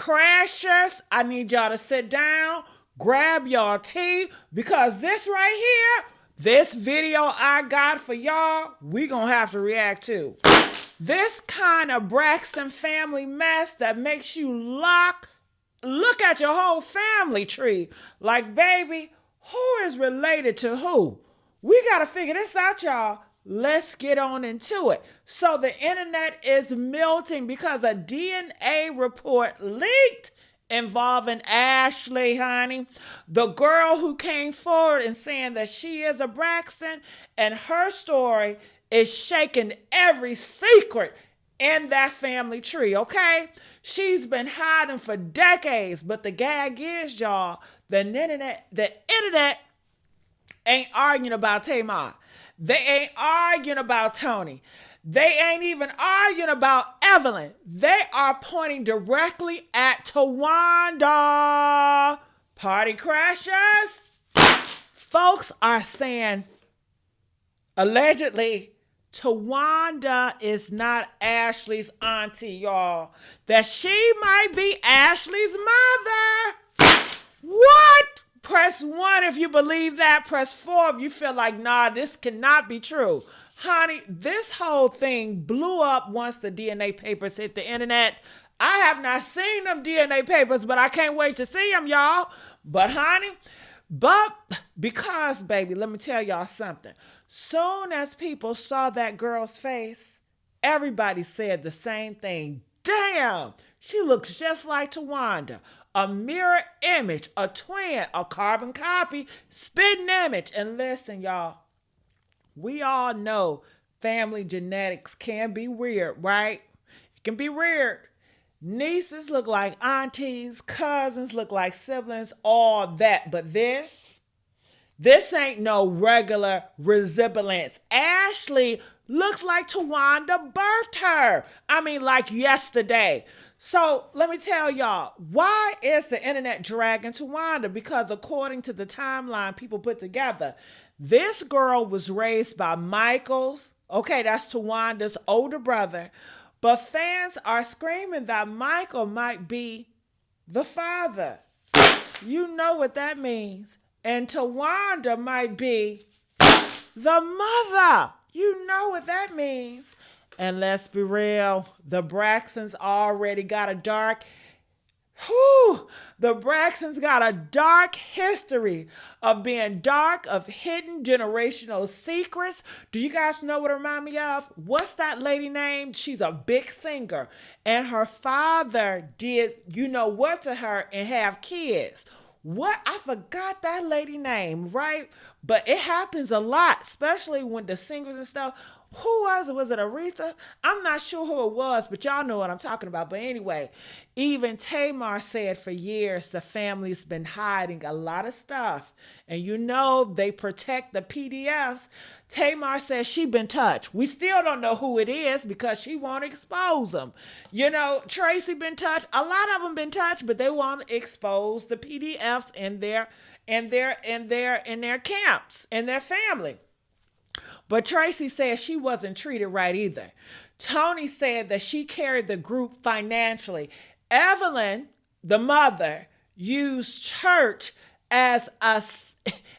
crashers, I need y'all to sit down, grab y'all tea, because this right here, this video I got for y'all, we gonna have to react to. This kind of Braxton family mess that makes you look at your whole family tree. Like, baby, who is related to who? We got to figure this out, y'all. Let's get on into it. So the internet is melting because a DNA report leaked involving Ashlee, honey. The girl who came forward and saying that she is a Braxton, and her story is shaking every secret in that family tree, okay? She's been hiding for decades, but the gag is, y'all, the internet ain't arguing about Tamar. They ain't arguing about Tony. They ain't even arguing about Evelyn. They are pointing directly at Towanda. Party crashers. Folks are saying, allegedly, Towanda is not Ashlee's auntie, y'all. That she might be Ashlee's mother. What? Press 1 if you believe that. Press 4 if you feel like, nah, this cannot be true. Honey, this whole thing blew up once the DNA papers hit the internet. I have not seen them DNA papers, but I can't wait to see them, y'all. But honey, because, baby, let me tell y'all something. Soon as people saw that girl's face, everybody said the same thing. Damn, she looks just like Towanda. A mirror image, a twin, a carbon copy, spitting image. And listen, y'all, we all know family genetics can be weird, right? It can be weird. Nieces look like aunties, cousins look like siblings, all that. But this ain't no regular resemblance. Ashlee looks like Towanda birthed her. I mean, like yesterday. So let me tell y'all, why is the internet dragging Towanda? Because according to the timeline people put together, this girl was raised by Michael's, okay, that's Towanda's older brother, but fans are screaming that Michael might be the father. You know what that means. And Towanda might be the mother. You know what that means. And let's be real, the Braxtons already got a dark history of being dark, of hidden generational secrets. Do you guys know what it reminds me of? What's that lady name? She's a big singer. And her father did you know what to her and have kids. What? I forgot that lady name, right? But it happens a lot, especially when the singers and stuff. Who was it? Was it Aretha? I'm not sure who it was, but y'all know what I'm talking about. But anyway, even Tamar said for years the family's been hiding a lot of stuff. And you know they protect the PDFs. Tamar says she been touched. We still don't know who it is because she won't expose them. You know, Tracy been touched. A lot of them been touched, but they won't expose the PDFs in their camps, in their family. But Tracy said she wasn't treated right either. Tony said that she carried the group financially. Evelyn, the mother, used church as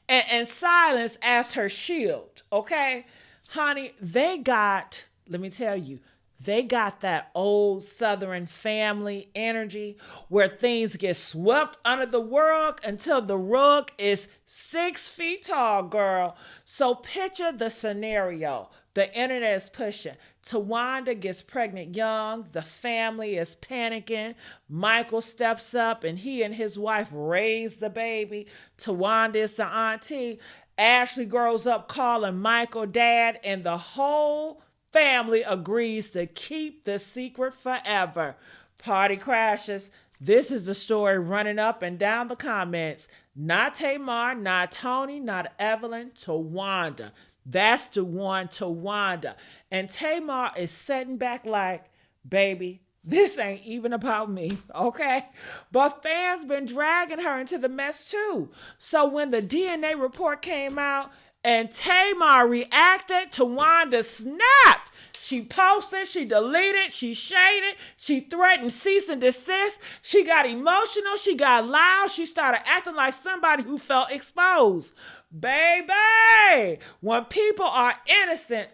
and silence as her shield. Okay, honey, let me tell you, they got that old Southern family energy where things get swept under the rug until the rug is 6 feet tall, girl. So picture the scenario. The internet is pushing. Towanda gets pregnant young. The family is panicking. Michael steps up and he and his wife raise the baby. Towanda is the auntie. Ashlee grows up calling Michael dad, and the whole family agrees to keep the secret forever. Party crashes. This is the story running up and down the comments. Not Tamar, not Tony, not Evelyn, Towanda. That's the one, Towanda. And Tamar is sitting back like, baby, this ain't even about me, okay? But fans been dragging her into the mess too. So when the DNA report came out, and Tamar reacted, Towanda snapped. She posted, she deleted, she shaded, she threatened cease and desist. She got emotional, she got loud, she started acting like somebody who felt exposed. Baby, when people are innocent,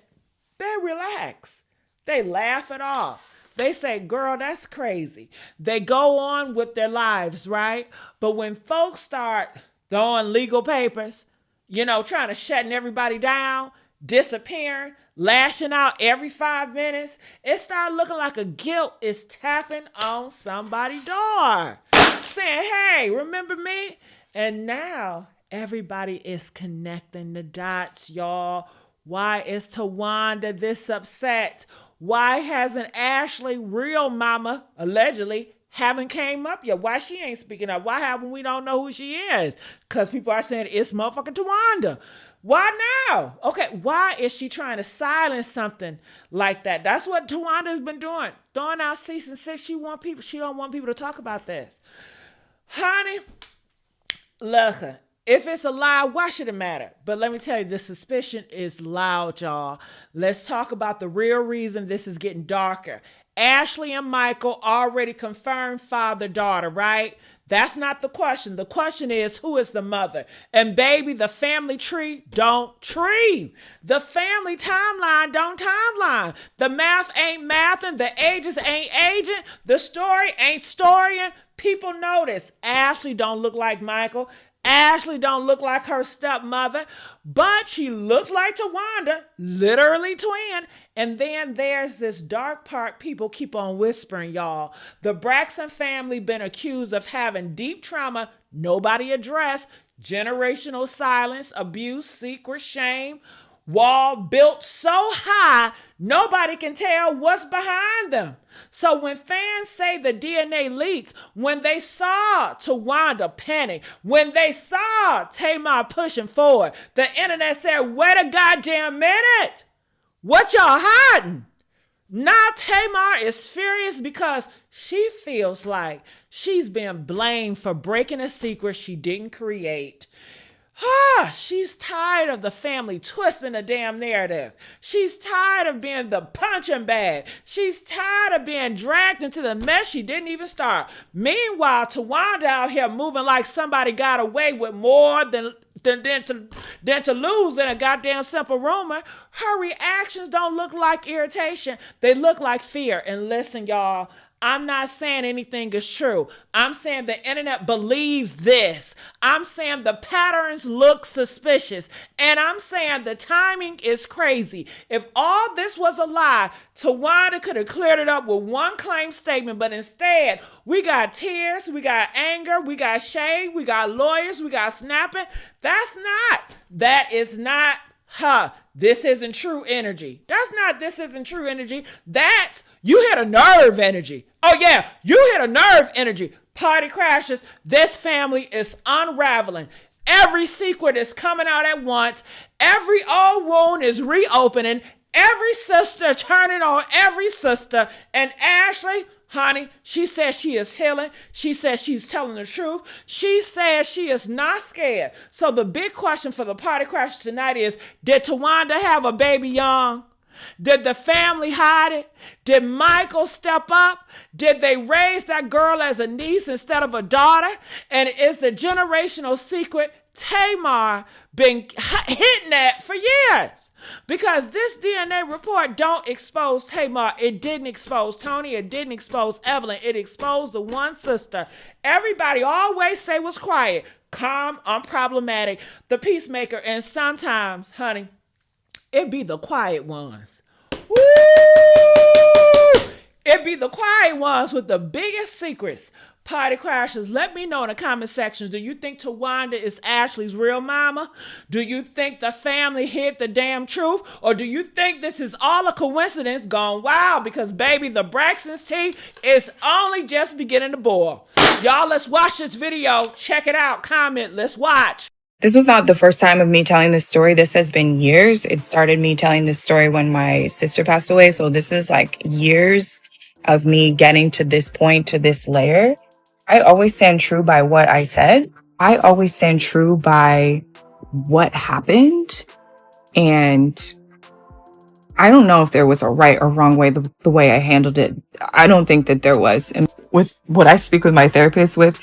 they relax. They laugh it off. They say, girl, that's crazy. They go on with their lives, right? But when folks start throwing legal papers, trying to shutting everybody down, disappearing, lashing out every 5 minutes, it started looking like a guilt is tapping on somebody's door, saying, hey, remember me? And now everybody is connecting the dots, y'all. Why is Towanda this upset? Why hasn't Ashlee, real mama, allegedly, haven't came up yet? Why she ain't speaking up? Why haven't we don't know who she is? Because people are saying it's motherfucking Towanda. Why now? Okay, why is she trying to silence something like that? That's what Towanda has been doing. Throwing out cease and desist. She don't want people to talk about this. Honey, look, if it's a lie, why should it matter? But let me tell you, the suspicion is loud, y'all. Let's talk about the real reason this is getting darker. Ashlee and Michael already confirmed father-daughter, right? That's not the question. The question is, who is the mother? And baby, the family tree don't tree. The family timeline don't timeline. The math ain't mathing. The ages ain't aging. The story ain't storying. People notice Ashlee don't look like Michael. Ashlee don't look like her stepmother, but she looks like Towanda, literally twin. And then there's this dark part people keep on whispering, y'all. The Braxton family been accused of having deep trauma nobody addressed, generational silence, abuse, secret shame, wall built so high nobody can tell what's behind them. So when fans say the DNA leak, when they saw Towanda panic, when they saw TAMAR pushing forward, the internet said, wait a goddamn minute. What y'all hiding? Now TAMAR is furious because she feels like she's being blamed for breaking a secret she didn't create. She's tired of the family twisting the damn narrative. She's tired of being the punching bag. She's tired of being dragged into the mess she didn't even start. Meanwhile, Towanda out here moving like somebody got away with more than to lose in a goddamn simple rumor. Her reactions don't look like irritation. They look like fear. And listen, y'all, I'm not saying anything is true. I'm saying the internet believes this. I'm saying the patterns look suspicious. And I'm saying the timing is crazy. If all this was a lie, Towanda could have cleared it up with one claim statement. But instead, we got tears, we got anger, we got shade, we got lawyers, we got snapping. That is not this isn't true energy. This isn't true energy. That's, you hit a nerve energy. Oh yeah, you hit a nerve energy. Party crashes. This family is unraveling. Every secret is coming out at once. Every old wound is reopening. Every sister turning on every sister. And Ashlee, honey, she says she is healing. She says she's telling the truth. She says she is not scared. So the big question for the party crashers tonight is, did Towanda have a baby young? Did the family hide it? Did Michael step up? Did they raise that girl as a niece instead of a daughter? And is the generational secret TAMAR been hitting at for years? Because this DNA report don't expose TAMAR. It didn't expose Tony. It didn't expose Evelyn. It exposed the one sister everybody always say was quiet, calm, unproblematic, the peacemaker. And sometimes, honey, it be the quiet ones. Woo! It be the quiet ones with the biggest secrets. Party crashers, let me know in the comment section. Do you think Towanda is Ashlee's real mama? Do you think the family hid the damn truth? Or do you think this is all a coincidence gone wild? Because baby, the Braxton's tea is only just beginning to boil. Y'all, let's watch this video. Check it out. Comment. Let's watch. This was not the first time of me telling this story. This has been years. It started me telling this story when my sister passed away. So this is like years of me getting to this point, to this layer. I always stand true by what I said. I always stand true by what happened. And I don't know if there was a right or wrong way, the way I handled it. I don't think that there was. And with what I speak with my therapist with,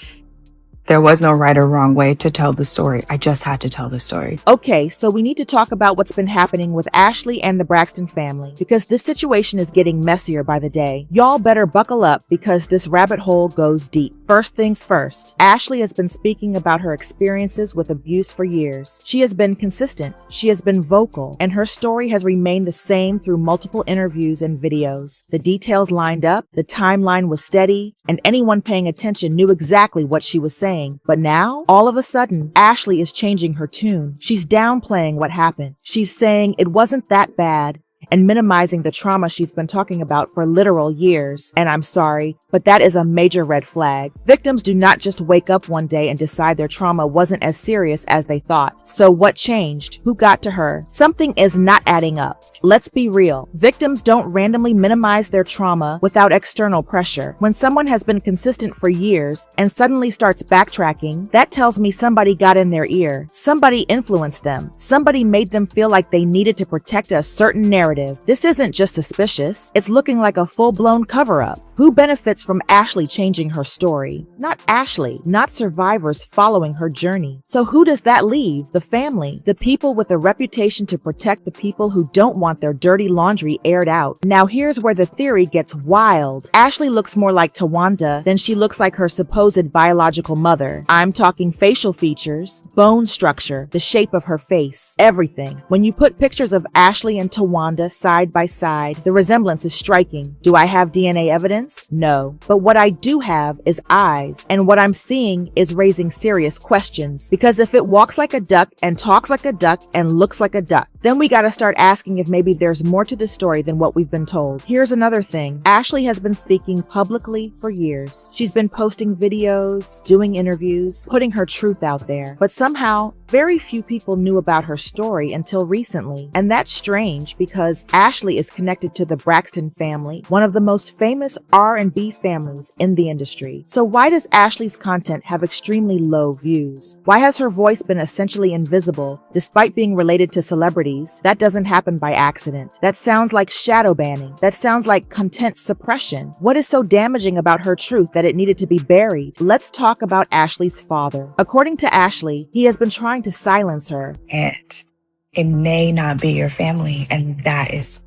there was no right or wrong way to tell the story. I just had to tell the story. Okay, so we need to talk about what's been happening with Ashlee and the Braxton family, because this situation is getting messier by the day. Y'all better buckle up because this rabbit hole goes deep. First things first, Ashlee has been speaking about her experiences with abuse for years. She has been consistent, she has been vocal, and her story has remained the same through multiple interviews and videos. The details lined up, the timeline was steady, and anyone paying attention knew exactly what she was saying. But now, all of a sudden, Ashlee is changing her tune. She's downplaying what happened. She's saying it wasn't that bad and minimizing the trauma she's been talking about for literal years. And I'm sorry, but that is a major red flag. Victims do not just wake up one day and decide their trauma wasn't as serious as they thought. So what changed? Who got to her? Something is not adding up. Let's be real. Victims don't randomly minimize their trauma without external pressure. When someone has been consistent for years and suddenly starts backtracking, that tells me somebody got in their ear. Somebody influenced them. Somebody made them feel like they needed to protect a certain narrative. This isn't just suspicious. It's looking like a full-blown cover-up. Who benefits from Ashlee changing her story? Not Ashlee, not survivors following her journey. So who does that leave? The family, the people with a reputation to protect the people who don't want their dirty laundry aired out. Now here's where the theory gets wild. Ashlee looks more like Towanda than she looks like her supposed biological mother. I'm talking facial features, bone structure, the shape of her face, everything. When you put pictures of Ashlee and Towanda side by side, the resemblance is striking. Do I have DNA evidence? No. But what I do have is eyes, and what I'm seeing is raising serious questions. Because if it walks like a duck and talks like a duck and looks like a duck, then we gotta start asking if maybe there's more to the story than what we've been told. Here's another thing. Ashlee has been speaking publicly for years. She's been posting videos, doing interviews, putting her truth out there. But somehow, very few people knew about her story until recently. And that's strange because Ashlee is connected to the Braxton family, one of the most famous R&B families in the industry. So why does Ashlee's content have extremely low views? Why has her voice been essentially invisible despite being related to celebrities? That doesn't happen by accident. That sounds like shadow banning. That sounds like content suppression. What is so damaging about her truth that it needed to be buried? Let's talk about Ashlee's father. According to Ashlee, he has been trying to silence her. And it may not be your family, and that is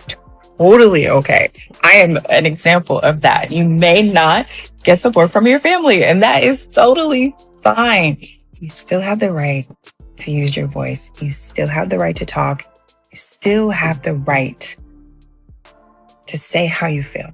totally okay. I am an example of that. You may not get support from your family, and that is totally fine. You still have the right to use your voice. You still have the right to talk. You still have the right to say how you feel.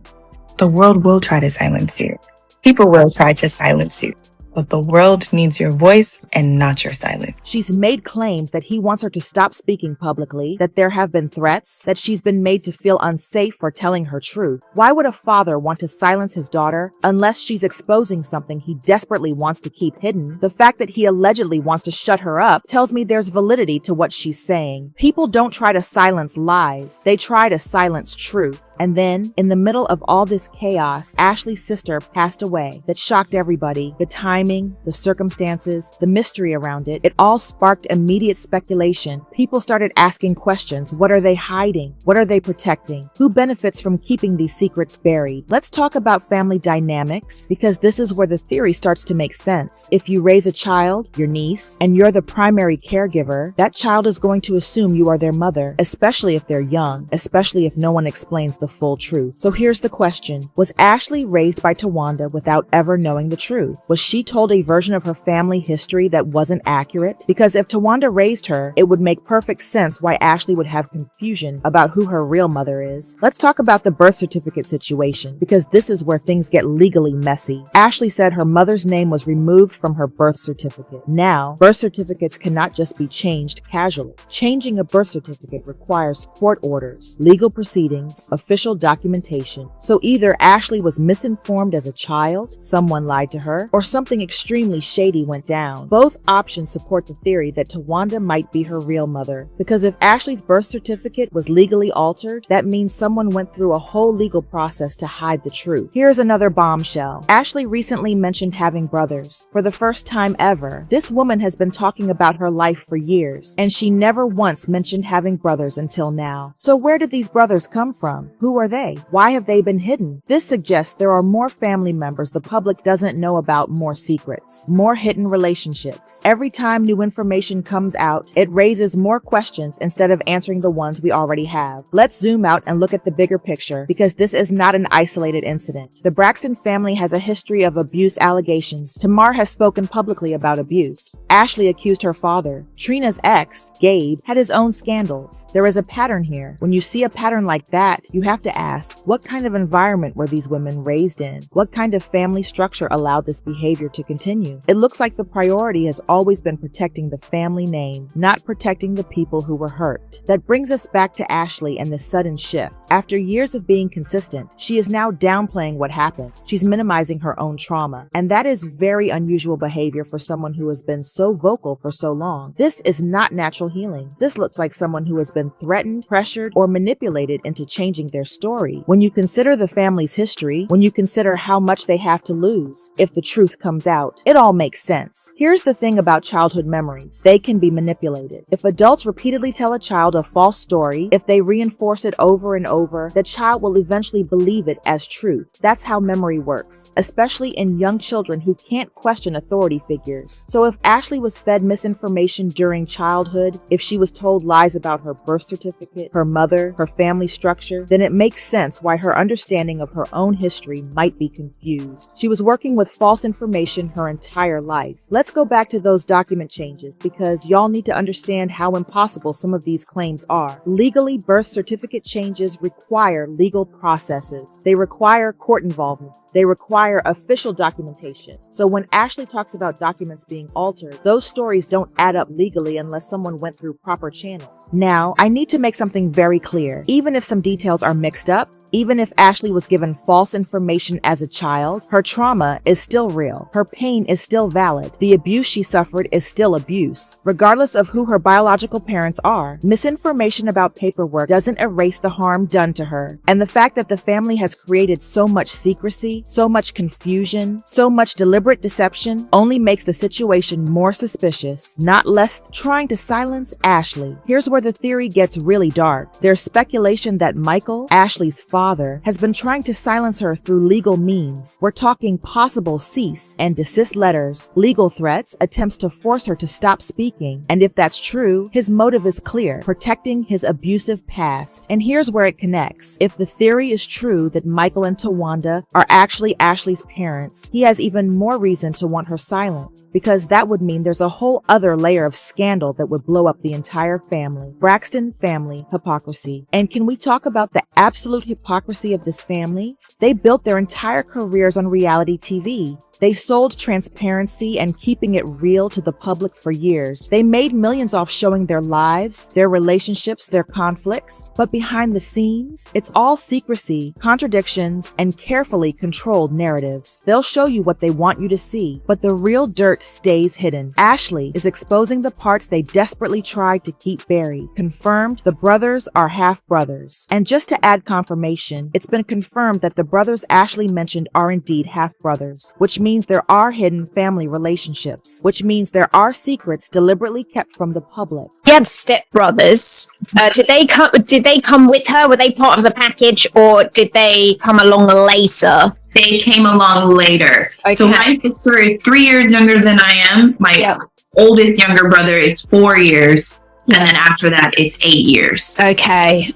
The world will try to silence you. People will try to silence you. But the world needs your voice and not your silence. She's made claims that he wants her to stop speaking publicly, that there have been threats, that she's been made to feel unsafe for telling her truth. Why would a father want to silence his daughter unless she's exposing something he desperately wants to keep hidden? The fact that he allegedly wants to shut her up tells me there's validity to what she's saying. People don't try to silence lies. They try to silence truth. And then, in the middle of all this chaos, Ashlee's sister passed away. That shocked everybody. The timing, the circumstances, the mystery around it, it all sparked immediate speculation. People started asking questions. What are they hiding? What are they protecting? Who benefits from keeping these secrets buried? Let's talk about family dynamics, because this is where the theory starts to make sense. If you raise a child, your niece, and you're the primary caregiver, that child is going to assume you are their mother, especially if they're young, especially if no one explains the full truth. So here's the question. Was Ashlee raised by Towanda without ever knowing the truth? Was she told a version of her family history that wasn't accurate? Because if Towanda raised her, it would make perfect sense why Ashlee would have confusion about who her real mother is. Let's talk about the birth certificate situation, because this is where things get legally messy. Ashlee said her mother's name was removed from her birth certificate. Now, birth certificates cannot just be changed casually. Changing a birth certificate requires court orders, legal proceedings, official documentation. So either Ashlee was misinformed as a child, someone lied to her, or something something extremely shady went down. Both options support the theory that Towanda might be her real mother, because if Ashlee's birth certificate was legally altered, that means someone went through a whole legal process to hide the truth. Here's another bombshell. Ashlee recently mentioned having brothers. For the first time ever, this woman has been talking about her life for years, and she never once mentioned having brothers until now. So where did these brothers come from? Who are they? Why have they been hidden? This suggests there are more family members the public doesn't know about, more secrets, more hidden relationships. Every time new information comes out, it raises more questions instead of answering the ones we already have. Let's zoom out and look at the bigger picture, because this is not an isolated incident. The Braxton family has a history of abuse allegations. Tamar has spoken publicly about abuse. Ashlee accused her father. Trina's ex, Gabe, had his own scandals. There is a pattern here. When you see a pattern like that, you have to ask, what kind of environment were these women raised in? What kind of family structure allowed this behavior to continue? It looks like the priority has always been protecting the family name, not protecting the people who were hurt. That brings us back to Ashlee and this sudden shift. After years of being consistent, she is now downplaying what happened. She's minimizing her own trauma. And that is very unusual behavior for someone who has been so vocal for so long. This is not natural healing. This looks like someone who has been threatened, pressured, or manipulated into changing their story. When you consider the family's history, when you consider how much they have to lose if the truth comes out, it all makes sense. Here's the thing about childhood memories. They can be manipulated. If adults repeatedly tell a child a false story, if they reinforce it over and over, the child will eventually believe it as truth. That's how memory works, especially in young children who can't question authority figures. So if Ashlee was fed misinformation during childhood, if she was told lies about her birth certificate, her mother, her family structure, then it makes sense why her understanding of her own history might be confused. She was working with false information her entire life. Let's go back to those document changes, because y'all need to understand how impossible some of these claims are. Legally, birth certificate changes require legal processes. They require court involvement. They require official documentation. So when Ashlee talks about documents being altered, those stories don't add up legally unless someone went through proper channels. Now, I need to make something very clear. Even if some details are mixed up, even if Ashlee was given false information as a child, her trauma is still real. Her pain is still valid. The abuse she suffered is still abuse, regardless of who her biological parents are. Misinformation about paperwork doesn't erase the harm done to her. And the fact that the family has created so much secrecy, so much confusion, so much deliberate deception only makes the situation more suspicious, not less. Trying to silence Ashlee. Here's where the theory gets really dark. There's speculation that Michael, Ashlee's father, has been trying to silence her through legal means. We're talking possible cease and desist letters, legal threats, attempts to force her to stop speaking. And if that's true, his motive is clear: protecting his abusive past. And here's where it connects. If the theory is true that Michael and Towanda are actually Ashlee's parents, he has even more reason to want her silent, because that would mean there's a whole other layer of scandal that would blow up the entire family. Braxton family hypocrisy. And can we talk about the absolute hypocrisy of this family? They built their entire careers on reality TV. They sold transparency and keeping it real to the public for years. They made millions off showing their lives, their relationships, their conflicts. But behind the scenes, it's all secrecy, contradictions, and carefully controlled narratives. They'll show you what they want you to see, but the real dirt stays hidden. Ashlee is exposing the parts they desperately tried to keep buried. Confirmed, the brothers are half-brothers. And just to add confirmation, it's been confirmed that the brothers Ashlee mentioned are indeed half-brothers, which means there are hidden family relationships, which means there are secrets deliberately kept from the public. She had stepbrothers. Did they come with her? Were they part of the package, or did they come along later? They came along later. Okay. So my sister is 3 years younger than I am. My oldest younger brother is 4 years. And then after that, it's 8 years. Okay.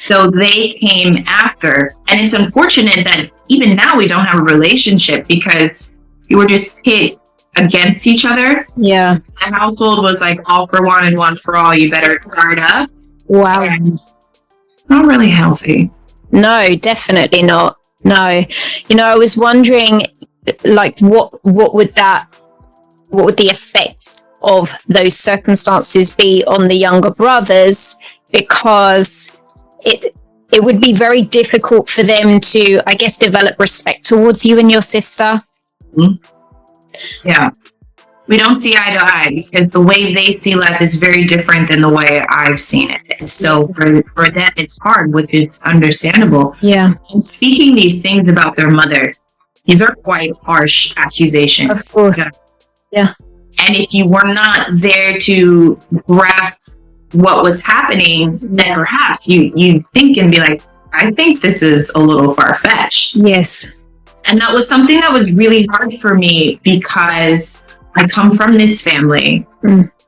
So they came after. And it's unfortunate that even now we don't have a relationship, because we were just pit against each other. Yeah. The household was like all for one and one for all. You better guard up. Wow. And it's not really healthy. No, definitely not. No. I was wondering, like, what would the effects of those circumstances be on the younger brothers, because it would be very difficult for them to, I guess, develop respect towards you and your sister. Mm-hmm. Yeah. We don't see eye to eye because the way they see life is very different than the way I've seen it. And so for them, it's hard, which is understandable. Yeah. And speaking these things about their mother, these are quite harsh accusations. Of course. Yeah. And if you were not there to grasp what was happening, then perhaps you'd think and be like, I think this is a little far-fetched. Yes. And that was something that was really hard for me because I come from this family.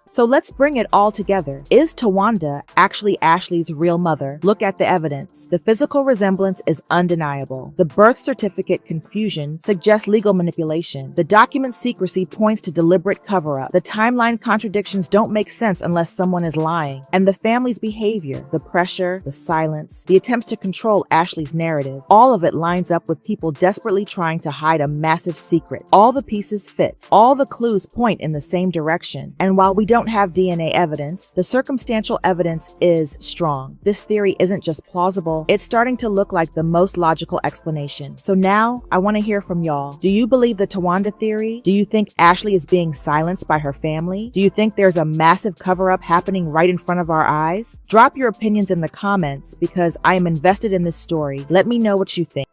So let's bring it all together. Is Towanda actually Ashlee's real mother? Look at the evidence. The physical resemblance is undeniable. The birth certificate confusion suggests legal manipulation. The document secrecy points to deliberate cover-up. The timeline contradictions don't make sense unless someone is lying. And the family's behavior, the pressure, the silence, the attempts to control Ashlee's narrative, all of it lines up with people desperately trying to hide a massive secret. All the pieces fit. All the clues point in the same direction. And while we don't have DNA evidence, the circumstantial evidence is strong. This theory isn't just plausible, it's starting to look like the most logical explanation. So now, I want to hear from y'all. Do you believe the Towanda theory? Do you think Ashlee is being silenced by her family? Do you think there's a massive cover-up happening right in front of our eyes? Drop your opinions in the comments because I am invested in this story. Let me know what you think.